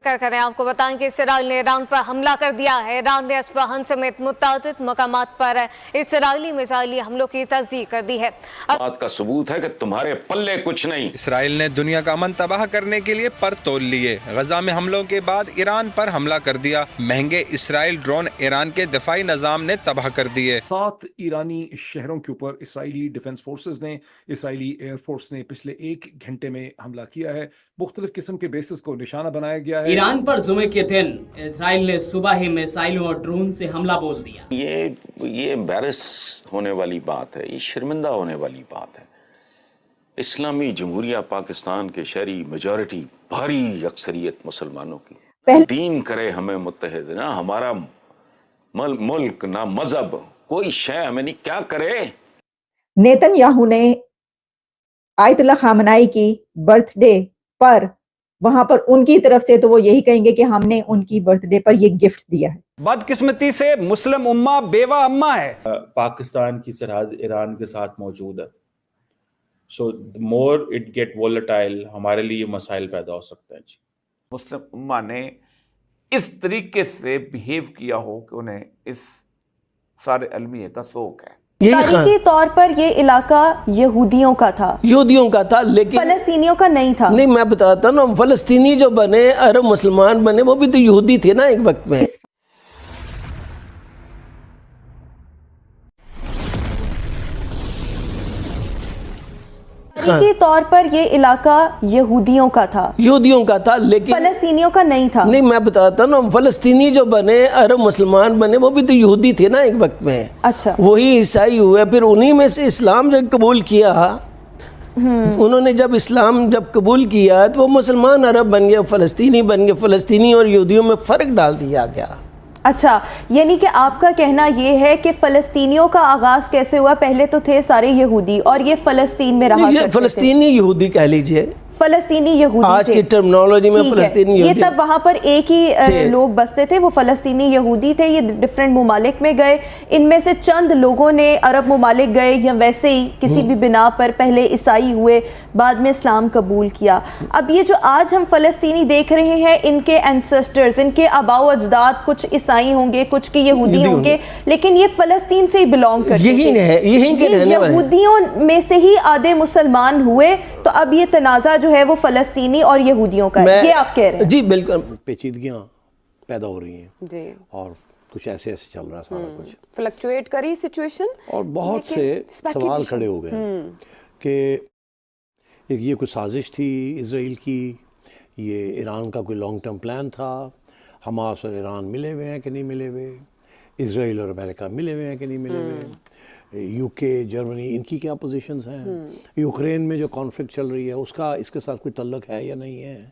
करें आपको बताएं कि इसराइल ने ईरान पर हमला कर दिया है। ईरान ने अस्फहान समेत मुतअद्दिद मकामात पर इसराइली मिसाइली हमलों की तस्दीक कर दी है। बात का सबूत है कि तुम्हारे पल्ले कुछ नहीं। इसराइल ने दुनिया का अमन तबाह करने के लिए पर तोल लिए। गजा में हमलों के बाद ईरान पर हमला कर दिया। महंगे इसराइल ड्रोन ईरान के दिफाई निजाम ने तबाह कर दिए। 7 ईरानी शहरों के ऊपर इसराइली डिफेंस फोर्सेस ने, इसराइली एयरफोर्स ने पिछले 1 घंटे में हमला किया है। मुख्तलिफ किस्म के बेसिस को निशाना बनाया गया है। ईरान पर जुमे के दिन इसराइल ने सुबह ही मिसाइलों और ड्रोन से हमला बोल दिया। ये एम्बैरस होने वाली बात है, ये शर्मिंदा होने वाली बात है। इस्लामी जमहूरिया पाकिस्तान के शहरी मेजॉरिटी, भारी अक्सरियत मुसलमानों की, दीन करे हमें मुत्तहिद, ना हमारा मुल्क ना मजहब, कोई शय हमें नहीं, क्या करे। नेतन्याहू ने आयतुल्लाह खामनाई की बर्थडे पर वहां पर उनकी तरफ से तो वो यही कहेंगे कि हमने उनकी बर्थडे पर ये गिफ्ट दिया है। बदकिस्मती से मुस्लिम उम्मा बेवा अम्मा है। पाकिस्तान की सरहद ईरान के साथ मौजूद है, so the more it get volatile, हमारे लिए मसाइल पैदा हो सकते हैं। मुस्लिम उम्मा ने इस तरीके से बिहेव किया हो कि उन्हें इस सारे अलमिये का शौक है। तारीखी तौर पर ये इलाका यहूदियों का था, लेकिन फलस्तीनियों का नहीं था। नहीं, मैं बताता हूँ ना, फलस्तीनी जो बने, अरब मुसलमान बने, वो भी तो यहूदी थे ना एक वक्त में। तारीखी तौर पर ये इलाका यहूदियों का था, लेकिन फलस्तीनियों का नहीं था। नहीं, मैं बताता हूँ ना, फलस्तीनी जो बने, अरब मुसलमान बने, वो भी तो यहूदी थे ना एक वक्त में। अच्छा, वही ईसाई हुए, फिर उन्हीं में से इस्लाम जब कबूल किया, उन्होंने जब इस्लाम कबूल किया तो वो मुसलमान अरब बन गए, फलस्तीनी बन गए। फलस्तीनी और यहूदियों में फ़र्क डाल दिया गया। अच्छा, यानी कि आपका कहना ये है कि फ़लस्तीनियों का आगाज़ कैसे हुआ? पहले तो थे सारे यहूदी और ये फ़लस्तीन में रहा करते थे। फ़लस्तीनी यहूदी कह लीजिए, फ़लस्तीनी यहूदी आज की टर्मिनोलॉजी में फ़लस्तीनी यहूदी। ये तब वहाँ पर एक ही लोग बसते थे, वो फ़लस्तीनी यहूदी थे। ये डिफरेंट ममालिक में गए, इनमें से चंद लोगों ने अरब ममालिक गए या वैसे ही किसी भी बिना पर पहले ईसाई हुए, बाद में इस्लाम कबूल किया। अब ये जो आज हम फ़लस्तीनी देख रहे हैं, इनके एंसेस्टर्स, इनके आबाओ अजदाद कुछ ईसाई होंगे, कुछ के यहूदी होंगे, लेकिन ये फ़लस्तीन से ही बिलोंग करते थे। यहूदियों में से ही आधे मुसलमान हुए, तो अब ये तनाज़ा है वो फलस्तीनी और यहूदियों का है, ये आप कह रहे हैं? जी बिल्कुल। पेचीदगियां पैदा हो रही हैं जी, और कुछ ऐसे चल रहा है, सारा कुछ फ्लक्चुएट करी सिचुएशन, और बहुत से सवाल खड़े हो गए कि ये कोई साजिश थी इजराइल की, ये ईरान का कोई लॉन्ग टर्म प्लान था, हमास और ईरान मिले हुए हैं कि नहीं मिले हुए, इजराइल और अमेरिका मिले हुए हैं कि नहीं मिले हुए, यूके, जर्मनी, इनकी क्या पोजीशंस हैं, यूक्रेन में जो कॉन्फ्लिक्ट चल रही है उसका इसके साथ कोई तल्लुक है या नहीं है,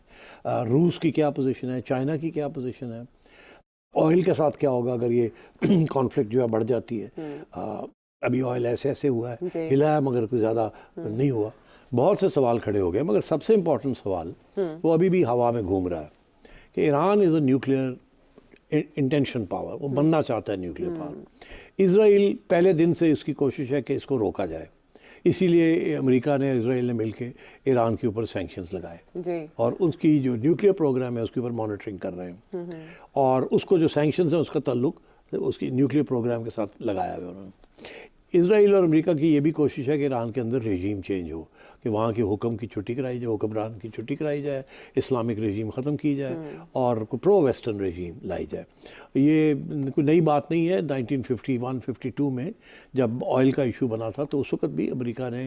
रूस की क्या पोजीशन है, चाइना की क्या पोजीशन है, ऑयल के साथ क्या होगा अगर ये कॉन्फ्लिक्ट जो है बढ़ जाती है। अभी ऑयल ऐसे हुआ है, हिला है मगर कोई ज़्यादा नहीं हुआ। बहुत से सवाल खड़े हो गए, मगर सबसे इम्पोर्टेंट सवाल वो अभी भी हवा में घूम रहा है कि Iran is a nuclear intention power, वो बनना चाहता है न्यूक्लियर पावर। इजराइल पहले दिन से इसकी कोशिश है कि इसको रोका जाए, इसीलिए अमेरिका ने, इजराइल ने मिलकर ईरान के ऊपर सैंक्शंस लगाए और उसकी जो न्यूक्लियर प्रोग्राम है उसके ऊपर मॉनिटरिंग कर रहे हैं, और उसको जो सैंक्शंस है उसका ताल्लुक उसकी न्यूक्लियर प्रोग्राम के साथ लगाया है उन्होंने। इजराइल और अमेरिका की ये भी कोशिश है कि ईरान के अंदर रेजीम चेंज हो, कि वहाँ के हुक्म की छुट्टी कराई जाए, हुक्मरान की छुट्टी कराई जाए, इस्लामिक रेजीम ख़त्म की जाए और प्रो वेस्टर्न रेजीम लाई जाए। ये कोई नई बात नहीं है। 1951-52 में जब ऑयल का इशू बना था तो उस वक़्त भी अमेरिका ने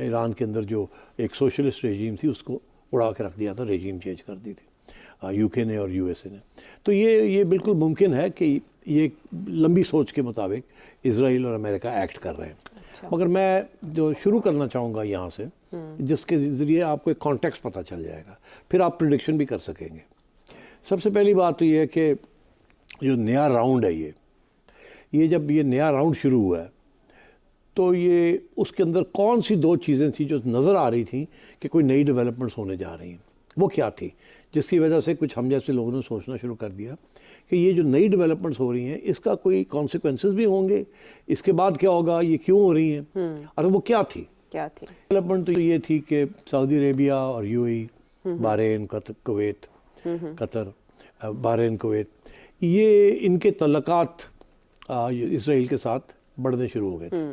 ईरान के अंदर जो एक सोशलिस्ट रेजीम थी उसको उड़ा के रख दिया था, रेजीम चेंज कर दी थी यूके ने और यूएसए ने। तो ये बिल्कुल मुमकिन है कि ये लंबी सोच के मुताबिक इजराइल और अमेरिका एक्ट कर रहे हैं। मगर मैं जो शुरू करना चाहूँगा यहाँ से, जिसके ज़रिए आपको एक कॉन्टेक्स्ट पता चल जाएगा, फिर आप प्रिडिक्शन भी कर सकेंगे। सबसे पहली बात तो ये है कि जो नया राउंड है ये जब ये नया राउंड शुरू हुआ है तो ये उसके अंदर कौन सी 2 चीज़ें थी जो नज़र आ रही थी कि कोई नई डेवलपमेंट्स होने जा रही हैं, वो क्या थी, जिसकी वजह से कुछ हम जैसे लोगों ने सोचना शुरू कर दिया कि ये जो नई डेवलपमेंट्स हो रही हैं इसका कोई कॉन्सिक्वेंसेस भी होंगे, इसके बाद क्या होगा, ये क्यों हो रही हैं, और वो क्या थी डेवलपमेंट। तो ये थी कि सऊदी अरेबिया और यूएई, बहरीन, कुवैत, قطر, بحرین, کویت, یہ ان کے تعلقات اسرائیل کے ساتھ بڑھنے شروع ہو گئے تھے,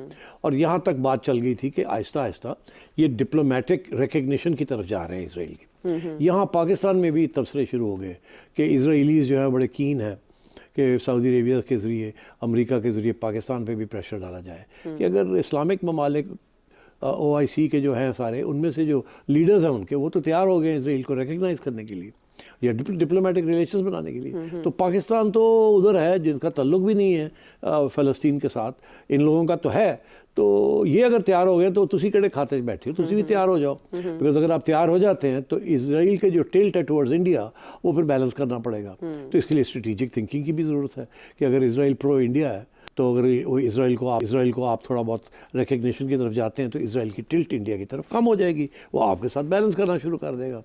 اور یہاں تک بات چل گئی تھی کہ آہستہ آہستہ یہ ڈپلومیٹک ریکگنیشن کی طرف جا رہے ہیں اسرائیل کی. یہاں پاکستان میں بھی تبصرے شروع ہو گئے کہ اسرائیلیز جو ہیں بڑے کین ہیں کہ سعودی عربیہ کے ذریعے, امریکہ کے ذریعے پاکستان پہ بھی پریشر ڈالا جائے کہ اگر اسلامک ممالک OIC کے جو ہیں سارے, ان میں سے جو لیڈرز ہیں ان کے, وہ تو تیار ہو گئے اسرائیل کو ریکگنائز کرنے کے لیے یا ڈپلومیٹک ریلیشنز بنانے کے لیے, تو پاکستان تو ادھر ہے جن کا تعلق بھی نہیں ہے فلسطین کے ساتھ, ان لوگوں کا تو ہے. تو یہ اگر تیار ہو گئے تو تسی کڑے کھاتے بیٹھے ہو, تسی بھی تیار ہو جاؤ, بیکاز اگر آپ تیار ہو جاتے ہیں تو اسرائیل کے جو ٹلٹ ہے ٹورڈز انڈیا وہ پھر بیلنس کرنا پڑے گا. تو اس کے لیے اسٹریٹجک تھنکنگ کی بھی ضرورت ہے کہ اگر اسرائیل پرو انڈیا ہے تو اگر اسرائیل کو آپ تھوڑا بہت ریکگنیشن کی طرف جاتے ہیں تو اسرائیل کی ٹلٹ انڈیا کی طرف کم ہو جائے گی, وہ آپ کے ساتھ بیلنس کرنا شروع کر دے گا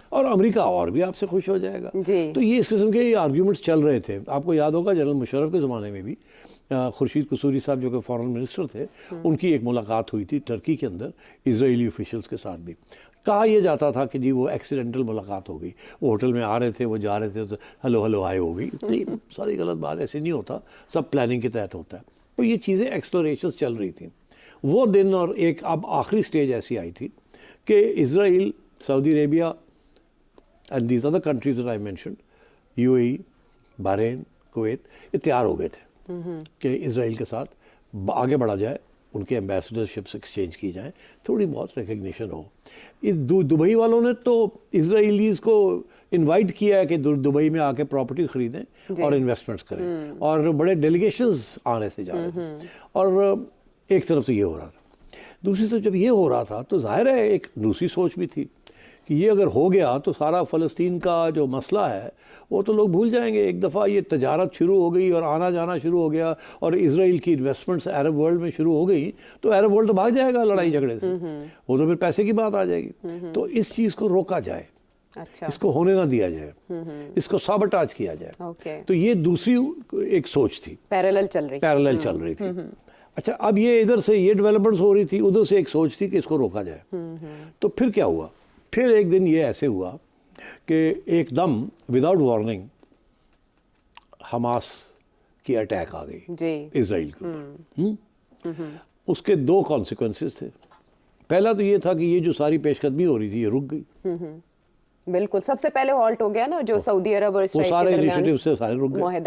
اور امریکہ اور بھی آپ سے خوش ہو جائے گا. تو یہ اس قسم کے آرگیومنٹس چل رہے تھے. آپ کو یاد ہوگا جنرل مشرف کے زمانے میں بھی خورشید قصوری صاحب جو کہ فارن منسٹر تھے, ان کی ایک ملاقات ہوئی تھی ٹرکی کے اندر اسرائیلی آفیشلز کے ساتھ بھی. کہا یہ جاتا تھا کہ جی وہ ایکسیڈنٹل ملاقات ہو گئی, وہ ہوٹل میں آ رہے تھے, وہ جا رہے تھے, تو ہلو ہائے ہو گئی. ساری غلط بات, ایسے نہیں ہوتا, سب پلاننگ کے تحت ہوتا ہے. تو یہ چیزیں ایکسپلوریشنز چل رہی تھیں وہ دن. اور ایک اب آخری سٹیج ایسی آئی تھی کہ Israel, Saudi Arabia and these other countries that I mentioned, UAE, Bahrain, Kuwait, یہ تیار ہو گئے تھے کہ اسرائیل کے ساتھ آگے بڑھا جائے, ان کے ایمبیسڈرشپس ایکسچینج کی جائیں, تھوڑی بہت ریکگنیشن ہو. دبئی والوں نے تو اسرائیلیز کو انوائٹ کیا ہے کہ دبئی میں آ کے پراپرٹی خریدیں اور انویسٹمنٹس کریں, اور بڑے ڈیلیگیشنز آنے سے جا رہے تھے. اور ایک طرف سے یہ ہو رہا تھا, دوسری طرف جب یہ ہو رہا تھا تو ظاہر ہے ایک دوسری سوچ بھی تھی کہ یہ اگر ہو گیا تو سارا فلسطین کا جو مسئلہ ہے وہ تو لوگ بھول جائیں گے. ایک دفعہ یہ تجارت شروع ہو گئی اور آنا جانا شروع ہو گیا اور اسرائیل کی انویسٹمنٹس عرب ورلڈ میں شروع ہو گئی تو عرب ورلڈ تو بھاگ جائے گا لڑائی جھگڑے سے, وہ تو پھر پیسے کی بات آ جائے گی. تو اس چیز کو روکا جائے, اس کو ہونے نہ دیا جائے, اس کو سابوٹاج کیا جائے. تو یہ دوسری ایک سوچ تھی, پیرالل چل رہی تھی. اچھا, اب یہ ادھر سے یہ ڈیولپمنٹس ہو رہی تھی, ادھر سے ایک سوچ تھی کہ اس کو روکا جائے. تو پھر کیا ہوا, پھر ایک دن یہ ایسے ہوا کہ ایک دم وداؤٹ وارننگ حماس کی اٹیک آ گئی اسرائیل کے اوپر. اس کے دو کانسیکوینسز تھے. پہلا تو یہ تھا کہ یہ جو ساری پیش قدمی ہو رہی تھی یہ رک گئی. بالکل, سب سے پہلے ہالٹ ہو گیا نا جو سعودی عرب اور اسرائیل کے درمیان وہ سارے انیشیٹو سے سارے رک گئے.